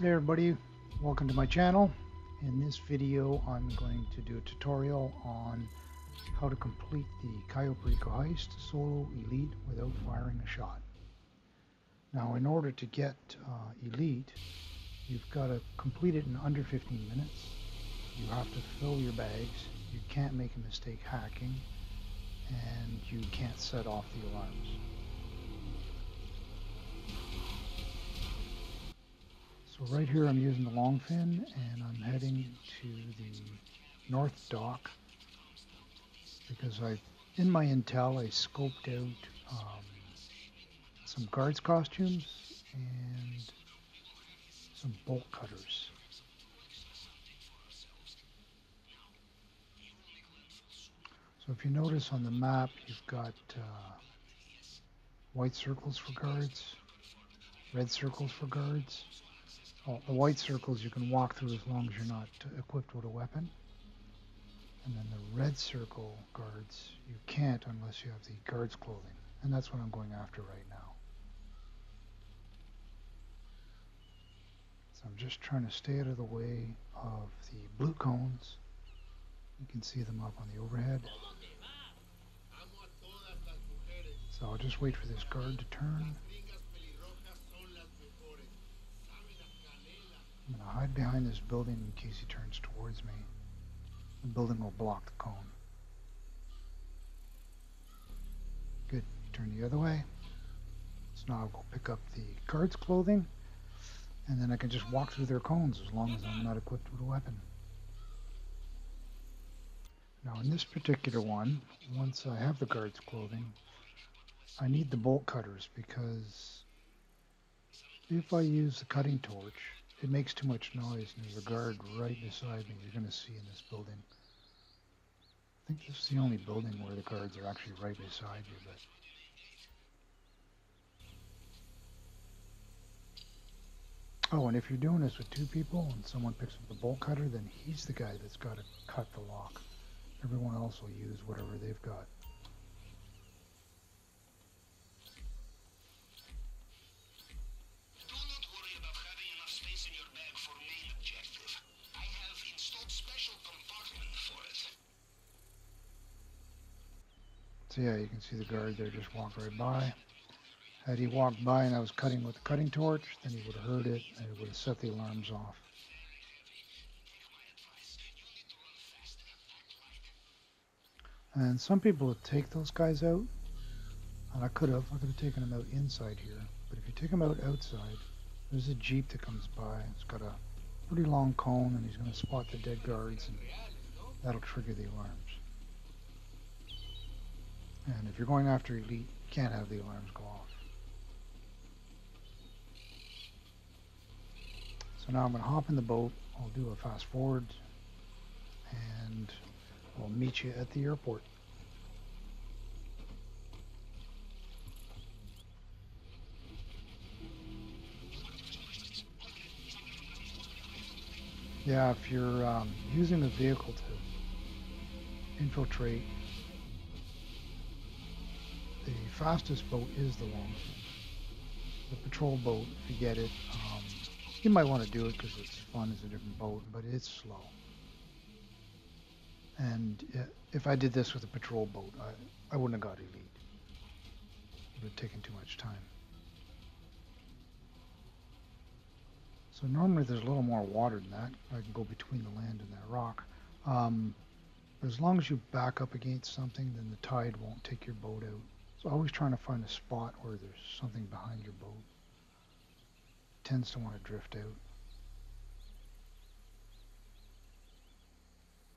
Hey everybody, welcome to my channel. In this video I'm going to do a tutorial on how to complete the Cayo Perico Heist solo elite without firing a shot. Now in order to get elite, you've got to complete it in under 15 minutes. You have to fill your bags, you can't make a mistake hacking, and you can't set off the alarms. So right here I'm using the long fin and I'm heading to the north dock because in my intel I scoped out some guards costumes and some bolt cutters. So if you notice on the map you've got white circles for guards, red circles for guards. Well, the white circles you can walk through as long as you're not equipped with a weapon. And then the red circle guards, you can't unless you have the guards clothing. And that's what I'm going after right now. So I'm just trying to stay out of the way of the blue cones. You can see them up on the overhead. So I'll just wait for this guard to turn. I'm going to hide behind this building in case he turns towards me. The building will block the cone. Good. Turn the other way. So now I'll go pick up the guard's clothing, and then I can just walk through their cones as long as I'm not equipped with a weapon. Now in this particular one, once I have the guard's clothing, I need the bolt cutters because if I use the cutting torch, it makes too much noise and there's a guard right beside me. You're going to see in this building. I think this is the only building where the guards are actually right beside you. Oh, and if you're doing this with two people and someone picks up the bolt cutter, then he's the guy that's got to cut the lock. Everyone else will use whatever they've got. So yeah, you can see the guard there just walk right by. Had he walked by and I was cutting with the cutting torch, then he would have heard it and it would have set the alarms off. And some people would take those guys out, and I could have taken them out inside here. But if you take them out outside, there's a Jeep that comes by. It's got a pretty long cone and he's going to spot the dead guards and that'll trigger the alarms. And if you're going after elite, you can't have the alarms go off. So now I'm going to hop in the boat. I'll do a fast forward and I'll meet you at the airport. Yeah, if you're using a vehicle to infiltrate, the fastest boat is the long fin. The patrol boat, if you get it, you might want to do it because it's fun as a different boat, but it's slow. And if I did this with a patrol boat, I wouldn't have got elite. It would have taken too much time. So normally there's a little more water than that. I can go between the land and that rock. But as long as you back up against something, then the tide won't take your boat out. So always trying to find a spot where there's something behind your boat. It tends to want to drift out.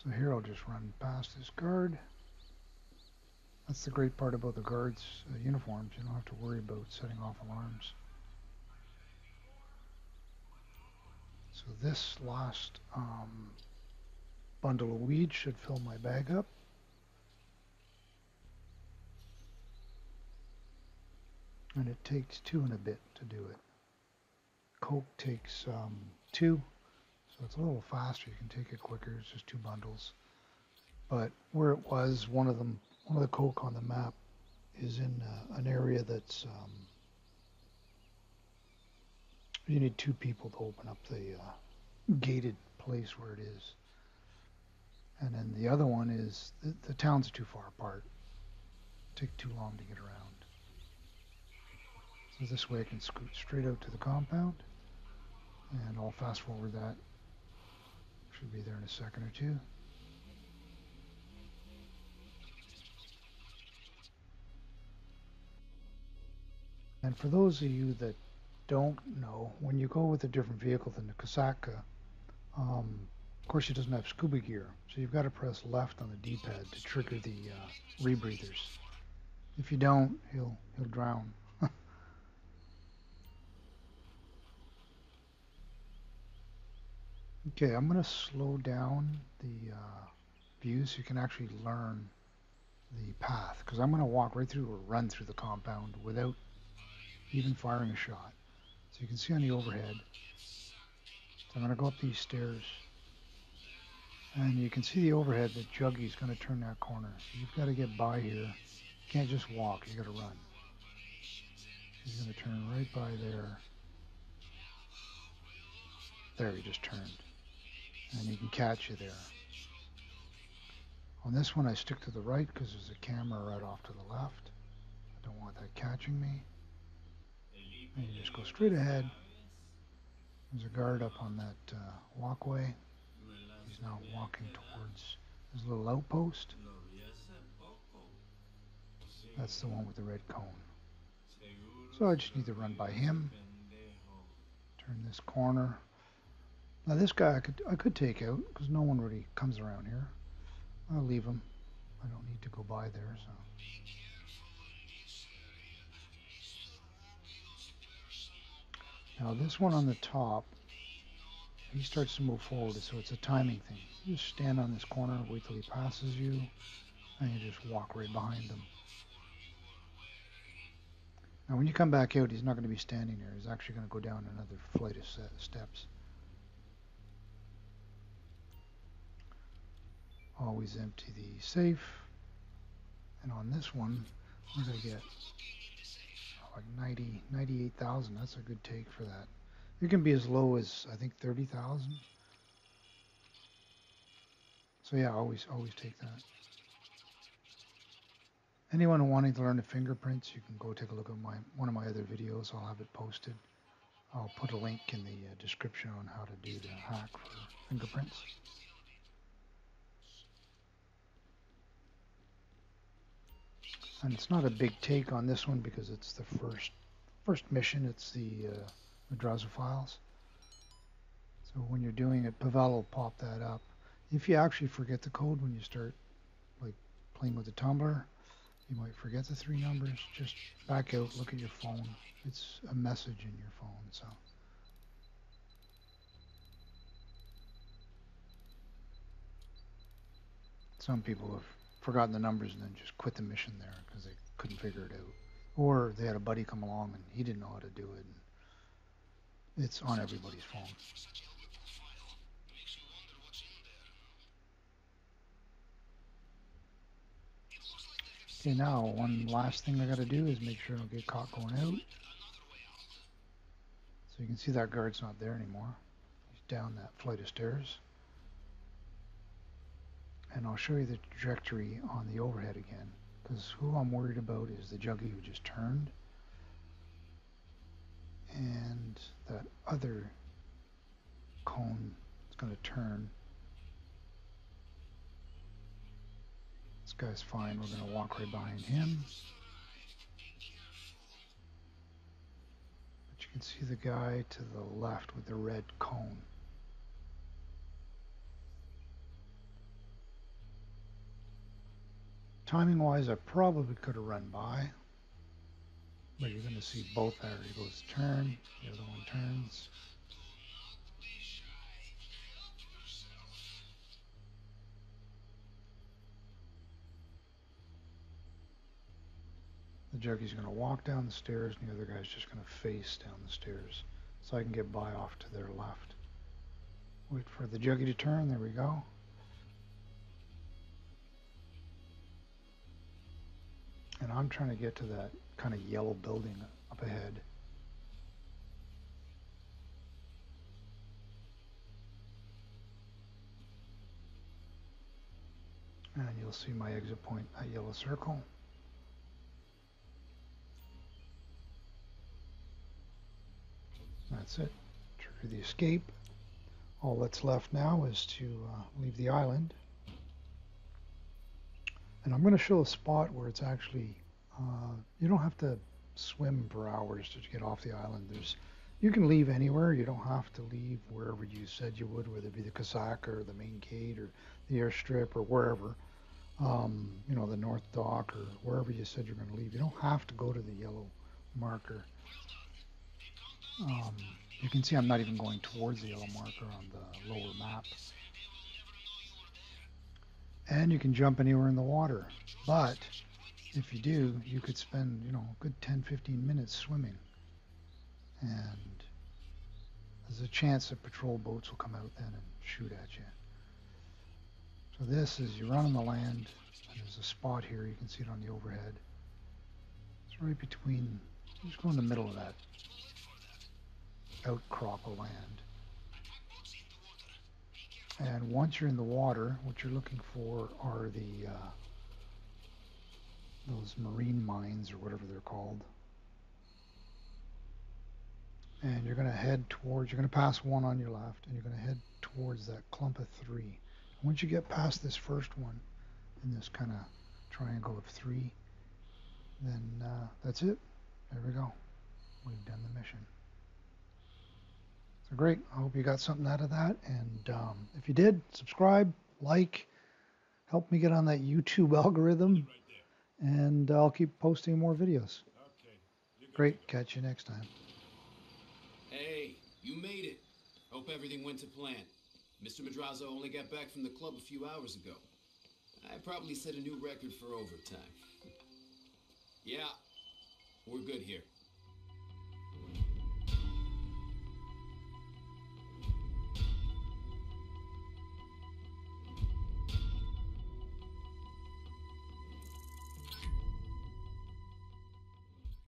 So here I'll just run past this guard. That's the great part about the guards' uniforms. You don't have to worry about setting off alarms. So this last bundle of weed should fill my bag up. And it takes 2 and a bit to do it. Coke takes 2, so it's a little faster. You can take it quicker. It's just 2 bundles. But where it was, one of the Coke on the map is in an area that's You need 2 people to open up the gated place where it is. And then the other one is the towns are too far apart. Take too long to get around. So this way I can scoot straight out to the compound, and I'll fast forward that. Should be there in a second or two. And for those of you that don't know, when you go with a different vehicle than the Kosatka, of course it doesn't have scuba gear, so you've got to press left on the D-pad to trigger the rebreathers. If you don't, he'll drown. Okay, I'm going to slow down the view so you can actually learn the path, because I'm going to walk right through or run through the compound without even firing a shot. So you can see on the overhead. So I'm going to go up these stairs, and you can see the overhead that Juggy's going to turn that corner. So you've got to get by here. You can't just walk, you got to run. He's going to turn right by there. There, he just turned. And he can catch you there. On this one, I stick to the right because there's a camera right off to the left. I don't want that catching me. And you just go straight ahead. There's a guard up on that walkway. He's now walking towards his little outpost. That's the one with the red cone. So I just need to run by him. Turn this corner. Now this guy I could take out because no one really comes around here. I'll leave him. I don't need to go by there, so. Now this one on the top, he starts to move forward, so it's a timing thing. You just stand on this corner, wait till he passes you, and you just walk right behind him. Now when you come back out, he's not going to be standing there. He's actually going to go down another flight of steps. Always empty the safe. And on this one, what did I get? Like 98,000. That's a good take for that. It can be as low as, I think, 30,000. So yeah, always take that. Anyone wanting to learn the fingerprints, you can go take a look at one of my other videos. I'll have it posted. I'll put a link in the description on how to do the hack for fingerprints. And it's not a big take on this one because it's the first mission. It's the Madrazo files. So when you're doing it, Pavel will pop that up. If you actually forget the code when you start like playing with the tumbler, you might forget the 3 numbers. Just back out, look at your phone. It's a message in your phone. So. Some people have forgotten the numbers and then just quit the mission there because they couldn't figure it out. Or they had a buddy come along and he didn't know how to do it. And it's on everybody's phone. Okay, now one last thing I got to do is make sure I don't get caught going out. So you can see that guard's not there anymore. He's down that flight of stairs. And I'll show you the trajectory on the overhead again, because who I'm worried about is the Juggy who just turned, and that other cone is going to turn. This guy's fine. We're going to walk right behind him. But you can see the guy to the left with the red cone. Timing wise, I probably could have run by, but you're going to see both there. He goes turn, the other one turns. The Juggy's going to walk down the stairs, and the other guy's just going to face down the stairs, so I can get by off to their left. Wait for the Juggy to turn. There we go. And I'm trying to get to that kind of yellow building up ahead. And you'll see my exit point, a yellow circle. That's it. Trigger the escape. All that's left now is to leave the island. And I'm going to show a spot where it's actually, you don't have to swim for hours to get off the island. You can leave anywhere. You don't have to leave wherever you said you would, whether it be the Casaka or the main gate or the airstrip or wherever, you know, the North Dock or wherever you said you're going to leave. You don't have to go to the yellow marker. You can see I'm not even going towards the yellow marker on the lower map. And you can jump anywhere in the water. But if you do, you could spend, you know, a good 10-15 minutes swimming. And there's a chance that patrol boats will come out then and shoot at you. So this is, you run on the land, and there's a spot here, you can see it on the overhead. It's right between, just go in the middle of that outcrop of land. And once you're in the water, what you're looking for are those marine mines or whatever they're called. And you're going to head towards, you're going to pass one on your left, and you're going to head towards that clump of 3. Once you get past this first one, in this kind of triangle of 3, then that's it. There we go. We've done the mission. So great. I hope you got something out of that. And if you did, subscribe, like, help me get on that YouTube algorithm, and I'll keep posting more videos. Great. Catch you next time. Hey, you made it. Hope everything went to plan. Mr. Madrazo only got back from the club a few hours ago. I probably set a new record for overtime. Yeah, we're good here.